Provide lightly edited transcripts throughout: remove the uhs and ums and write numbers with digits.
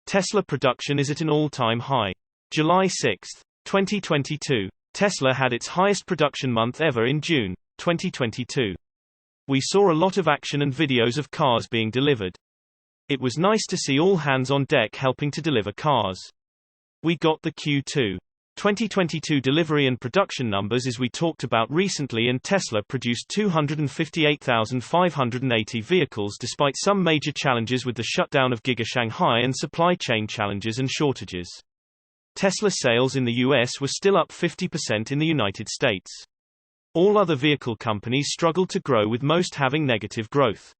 Tesla production is at an all-time high. July 6, 2022. Tesla had its highest production month ever in June, 2022. We saw a lot of action and videos of cars being delivered. It was nice to see all hands on deck helping to deliver cars. We got the Q2 2022 delivery and production numbers as we talked about recently, and Tesla produced 258,580 vehicles despite some major challenges with the shutdown of Giga Shanghai and supply chain challenges and shortages. Tesla sales in the US were still up 50% in the United States. All other vehicle companies struggled to grow, with most having negative growth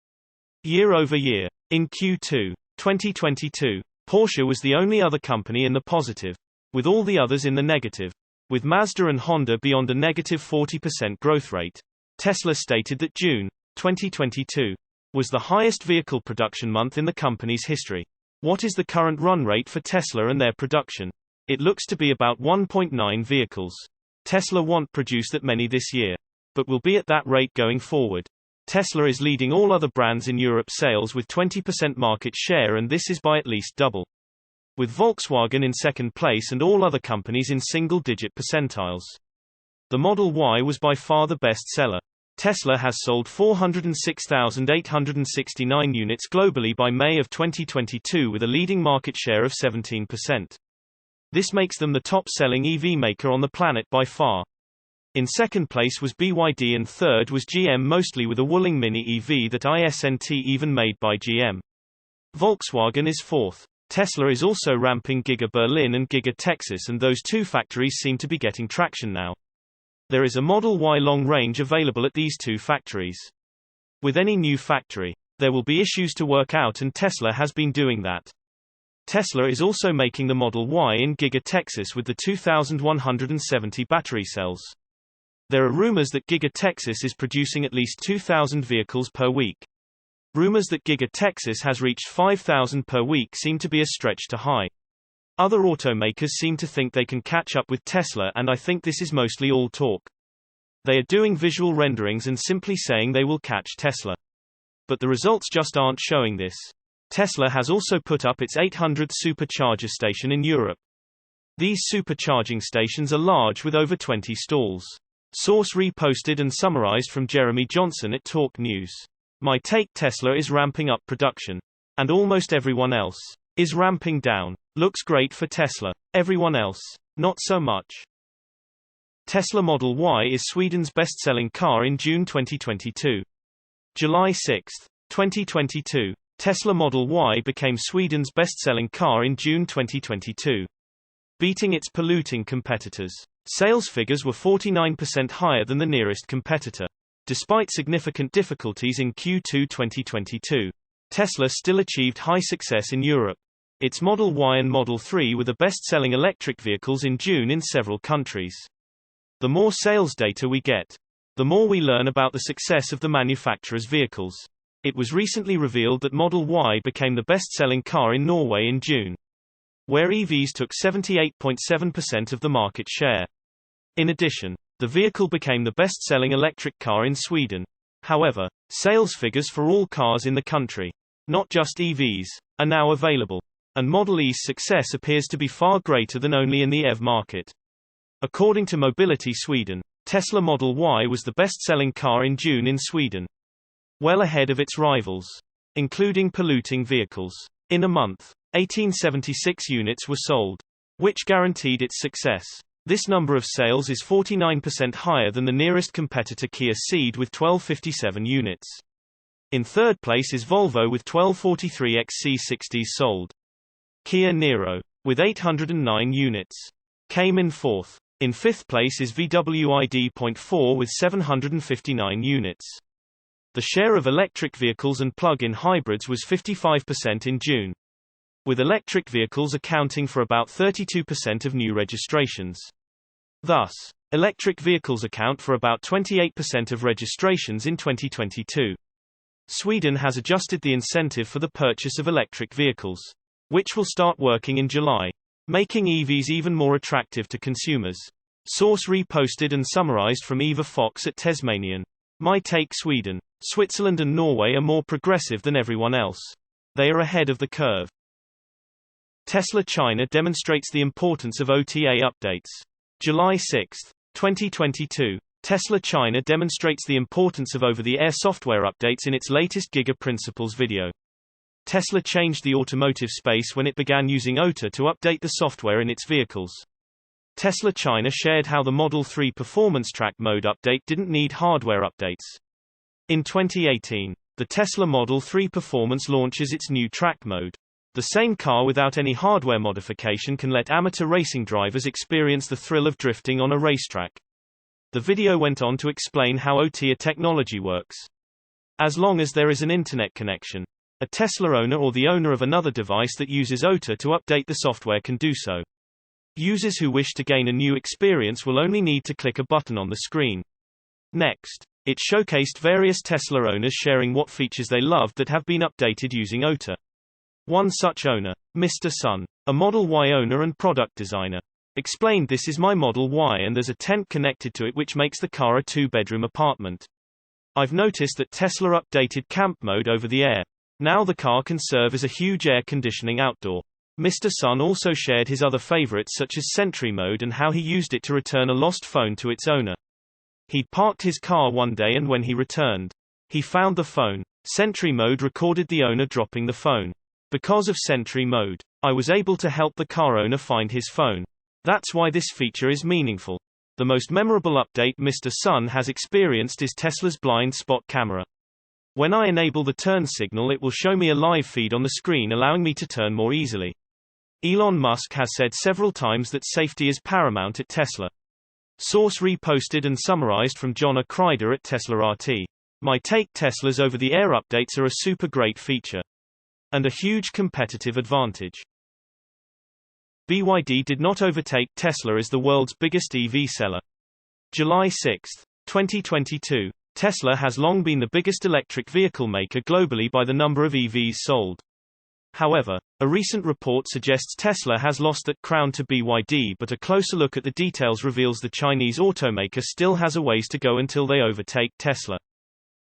year over year. In Q2 2022, Porsche was the only other company in the positive, with all the others in the negative, with Mazda and Honda beyond a negative 40% growth rate. Tesla stated that June 2022 was the highest vehicle production month in the company's history. What is the current run rate for Tesla and their production? It looks to be about 1.9 vehicles. Tesla won't produce that many this year, but will be at that rate going forward. Tesla is leading all other brands in Europe sales with 20% market share, and this is by at least double, with Volkswagen in second place and all other companies in single-digit percentiles. The Model Y was by far the best seller. Tesla has sold 406,869 units globally by May of 2022 with a leading market share of 17%. This makes them the top-selling EV maker on the planet by far. In second place was BYD and third was GM, mostly with a Wuling Mini EV that isn't even made by GM. Volkswagen is fourth. Tesla is also ramping Giga Berlin and Giga Texas, and those two factories seem to be getting traction now. There is a Model Y long range available at these two factories. With any new factory, there will be issues to work out, and Tesla has been doing that. Tesla is also making the Model Y in Giga Texas with the 2,170 battery cells. There are rumors that Giga Texas is producing at least 2,000 vehicles per week. Rumors that Giga Texas has reached 5,000 per week seem to be a stretch too high. Other automakers seem to think they can catch up with Tesla, and I think this is mostly all talk. They are doing visual renderings and simply saying they will catch Tesla. But the results just aren't showing this. Tesla has also put up its 800th supercharger station in Europe. These supercharging stations are large with over 20 stalls. Source reposted and summarized from Jeremy Johnson at Talk News. My take: Tesla is ramping up production, and almost everyone else is ramping down. Looks great for Tesla. Everyone else, not so much. Tesla Model Y is Sweden's best-selling car in June 2022. July 6, 2022. Tesla Model Y became Sweden's best-selling car in June 2022, beating its polluting competitors. Sales figures were 49% higher than the nearest competitor. Despite significant difficulties in Q2 2022, Tesla still achieved high success in Europe. Its Model Y and Model 3 were the best-selling electric vehicles in June in several countries. The more sales data we get, the more we learn about the success of the manufacturer's vehicles. It was recently revealed that Model Y became the best-selling car in Norway in June, where EVs took 78.7% of the market share. In addition, the vehicle became the best-selling electric car in Sweden. However, sales figures for all cars in the country, not just EVs, are now available, and Model E's success appears to be far greater than only in the EV market. According to Mobility Sweden, Tesla Model Y was the best-selling car in June in Sweden, well ahead of its rivals, including polluting vehicles. In a month, 1876 units were sold, which guaranteed its success. This number of sales is 49% higher than the nearest competitor Kia Ceed with 1257 units. In third place is Volvo with 1243 XC60s sold. Kia Niro, with 809 units, came in fourth. In fifth place is VW ID.4 with 759 units. The share of electric vehicles and plug-in hybrids was 55% in June, with electric vehicles accounting for about 32% of new registrations. Thus, electric vehicles account for about 28% of registrations in 2022. Sweden has adjusted the incentive for the purchase of electric vehicles, which will start working in July, making EVs even more attractive to consumers. Source reposted and summarized from Eva Fox at Tasmanian. My take: Sweden, Switzerland and Norway are more progressive than everyone else. They are ahead of the curve. Tesla China demonstrates the importance of OTA updates. July 6, 2022. Tesla China demonstrates the importance of over-the-air software updates in its latest Giga Principles video. Tesla changed the automotive space when it began using OTA to update the software in its vehicles. Tesla China shared how the Model 3 Performance Track Mode update didn't need hardware updates. In 2018, the Tesla Model 3 Performance launches its new track mode. The same car without any hardware modification can let amateur racing drivers experience the thrill of drifting on a racetrack. The video went on to explain how OTA technology works. As long as there is an internet connection, a Tesla owner or the owner of another device that uses OTA to update the software can do so. Users who wish to gain a new experience will only need to click a button on the screen. Next, it showcased various Tesla owners sharing what features they loved that have been updated using OTA. One such owner, Mr. Sun, a Model Y owner and product designer, explained, "This is my Model Y and there's a tent connected to it which makes the car a two-bedroom apartment. I've noticed that Tesla updated camp mode over the air. Now the car can serve as a huge air conditioning outdoor." Mr. Sun also shared his other favorites such as Sentry mode and how he used it to return a lost phone to its owner. He'd parked his car one day and when he returned, he found the phone. Sentry mode recorded the owner dropping the phone. "Because of Sentry mode, I was able to help the car owner find his phone. That's why this feature is meaningful." The most memorable update Mr. Sun has experienced is Tesla's blind spot camera. "When I enable the turn signal, it will show me a live feed on the screen, allowing me to turn more easily." Elon Musk has said several times that safety is paramount at Tesla. Source reposted and summarized from John A. Kreider at Tesla RT. "My take: Tesla's over-the-air updates are a super great feature. And a huge competitive advantage." BYD did not overtake Tesla as the world's biggest EV seller. July 6, 2022. Tesla has long been the biggest electric vehicle maker globally by the number of EVs sold. However, a recent report suggests Tesla has lost that crown to BYD, but a closer look at the details reveals the Chinese automaker still has a ways to go until they overtake Tesla.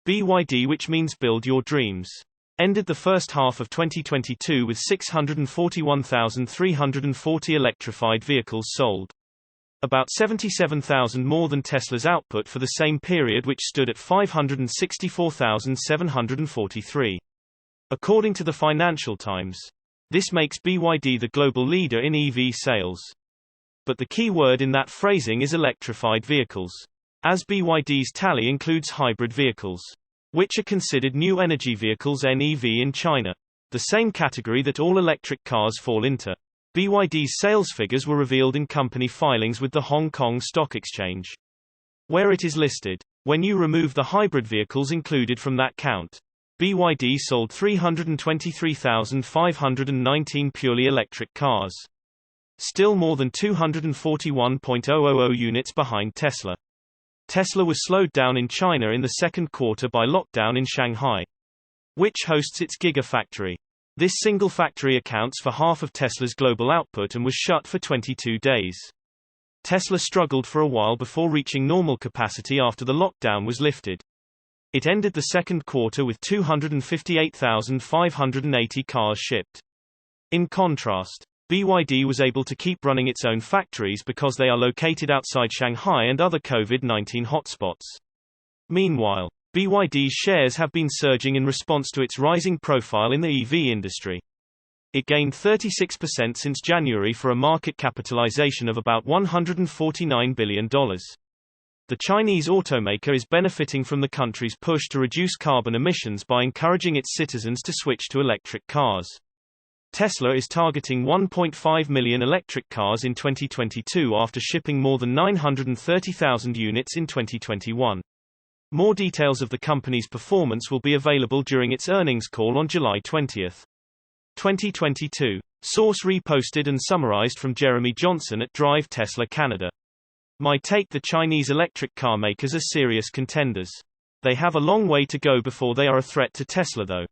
BYD, which means build your dreams, ended the first half of 2022 with 641,340 electrified vehicles sold. About 77,000 more than Tesla's output for the same period, which stood at 564,743. According to the Financial Times, this makes BYD the global leader in EV sales. But the key word in that phrasing is electrified vehicles, as BYD's tally includes hybrid vehicles, which are considered new energy vehicles (NEV) in China, the same category that all electric cars fall into. BYD's sales figures were revealed in company filings with the Hong Kong Stock Exchange, where it is listed. When you remove the hybrid vehicles included from that count, BYD sold 323,519 purely electric cars, still more than 241,000 units behind Tesla. Tesla was slowed down in China in the second quarter by lockdown in Shanghai, which hosts its Gigafactory. This single factory accounts for half of Tesla's global output and was shut for 22 days. Tesla struggled for a while before reaching normal capacity after the lockdown was lifted. It ended the second quarter with 258,580 cars shipped. In contrast, BYD was able to keep running its own factories because they are located outside Shanghai and other COVID-19 hotspots. Meanwhile, BYD's shares have been surging in response to its rising profile in the EV industry. It gained 36% since January for a market capitalization of about $149 billion. The Chinese automaker is benefiting from the country's push to reduce carbon emissions by encouraging its citizens to switch to electric cars. Tesla is targeting 1.5 million electric cars in 2022 after shipping more than 930,000 units in 2021. More details of the company's performance will be available during its earnings call on July 20, 2022. Source reposted and summarized from Jeremy Johnson at Drive Tesla Canada. My take: the Chinese electric car makers are serious contenders. They have a long way to go before they are a threat to Tesla though.